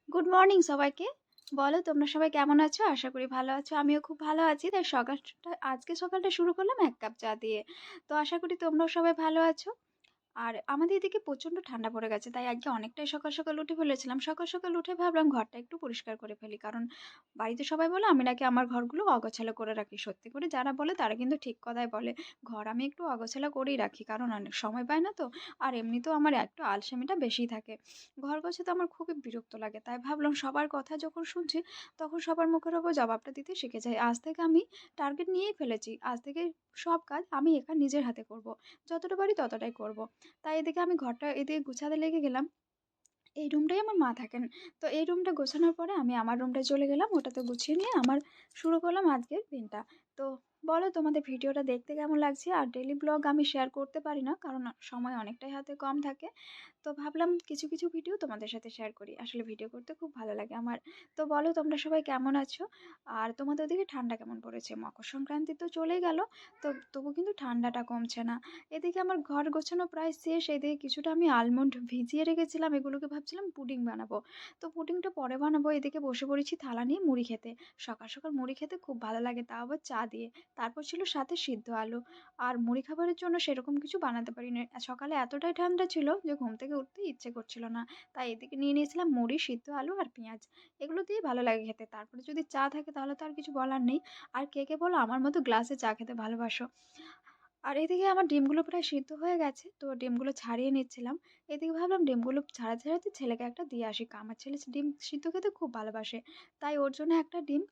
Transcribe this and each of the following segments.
Good morning সবাইকে। বলো তোমরা সবাই কেমন আছো? আশা করি ভালো আছো। আমিও খুব ভালো আছি। তাই আজকে সকালটা শুরু করলাম ১ কাপ চা দিয়ে। তো আশা করি তোমরাও সবাই ভালো আছো। আর আমাদের এদিকে প্রচণ্ড ঠান্ডা পড়ে গেছে। তাই আজকে অনেকটাই সকাল, সকাল উঠে ফেলেছিলাম। সকাল, সকাল উঠে ভাবলাম ঘরটা একটু পরিষ্কার করে ফেলি। কারণ বাড়িতে সবাই বলে আমি নাকি আমার ঘরগুলো অগোছালো করে রাখি। সত্যি করে যারা বলে তারা কিন্তু ঠিক কথাই বলে। ঘর আমি একটু অগোছালো করেই রাখি। কারণ অনেক সময় পাই না তো। আর এমনিতেও আমার একটু আলসেমিটা বেশিই থাকে। ঘর গোছাতে আমার খুবই বিরক্ত লাগে। তাই ভাবলাম সবার কথা যখন শুনছি তখন সবার মুখের ওপর জবাবটা দিতে শিখে যাই। আজ থেকে আমি টার্গেট নিয়েই ফেলেছি। আজ থেকে সব কাজ আমি একা নিজের হাতে করব। যতটা পারি ততটাই করব। তাই এদিকে আমি ঘরটা এদিকে গুছাতে লেগে গেলাম। এই রুমটাই আমার মা থাকেন। তো এই রুমটা গোছানোর পরে আমি আমার রুমটায় চলে গেলাম। ওটাতে গুছিয়ে নিয়ে আমার শুরু করলাম আজকের দিনটা। তো বলো তোমাদের ভিডিওটা দেখতে কেমন লাগছে? আর ডেইলি ব্লগ আমি শেয়ার করতে পারি না কারণ সময় অনেকটাই হাতে কম থাকে। তো ভাবলাম কিছু, কিছু ভিডিও তোমাদের সাথে শেয়ার করি। আসলে ভিডিও করতে খুব ভালো লাগে আমার। তো বলো তোমরা সবাই কেমন আছো? আর তোমাদের ওদিকে ঠান্ডা কেমন পড়েছে? মকর সংক্রান্তি তো চলেই গেল। তো তবু কিন্তু ঠান্ডাটা কমছে না। এদিকে আমার ঘর গোছানো প্রায় শেষ। এদিকে কিছুটা আমি আলমন্ড ভিজিয়ে রেখেছিলাম। এগুলোকে ভাবছিলাম পুডিং বানাবো। তো পুডিংটা পরে বানাবো। এদিকে বসে পড়েছি থালা নিয়ে মুড়ি খেতে। সকাল, সকাল মুড়ি খেতে খুব ভালো লাগে, তাও আবার চা দিয়ে। তারপর ছিল সাথে সিদ্ধ আলু। আর মুড়ি খাবারের জন্য সেরকম কিছু বানাতে পারিনি। সকালে এতটাই ঠান্ডা ছিল যে ঘুম থেকে উঠতে ইচ্ছে করছিল না। তাই এদিকে নিয়ে নিয়েছিলাম মুড়ি, সিদ্ধ আলু আর পেঁয়াজ। এগুলো দিয়েই ভালো লাগে খেতে। তারপরে যদি চা থাকে তাহলে তো আর কিছু বলার নেই। আর কে, কে বলো আমার মতো গ্লাসে চা খেতে ভালোবাসো? আর এদিকে আমার ডিমগুলো প্রায় সিদ্ধ হয়ে গেছে। তো ডিমগুলো ছাড়িয়ে নিচ্ছিলাম। এদিকে ভাবলাম ডিমগুলো ছাড়াতে, ছাড়াতে ছেলেকে একটা দিয়ে আসি। আমার ছেলে ডিম সিদ্ধ খেতে খুব ভালোবাসে। তাই ওর জন্য একটা ডিম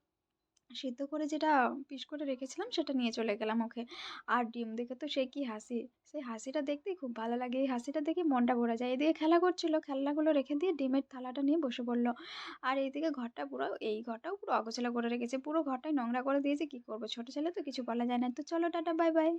সিদ্ধ করে যেটা পিস করে রেখেছিলাম সেটা নিয়ে চলে গেলাম ওকে। আর ডিম দেখে তো সে কি হাসি! সেই হাসিটা দেখতেই খুব ভালো লাগে। এই হাসিটা দেখে মনটা ভরে যায়। এদিকে খেলা করছিল, খেলনাগুলো রেখে দিয়ে ডিমের থালাটা নিয়ে বসে পড়ল। আর এইদিকে এই ঘরটাও পুরো অগোছালো করে রেখেছে। পুরো ঘরটাই নোংরা করে দিয়েছে। কি করব? ছোট ছেলে তো কিছু বলা যায় না। তো চলো টাটা বাই বাই।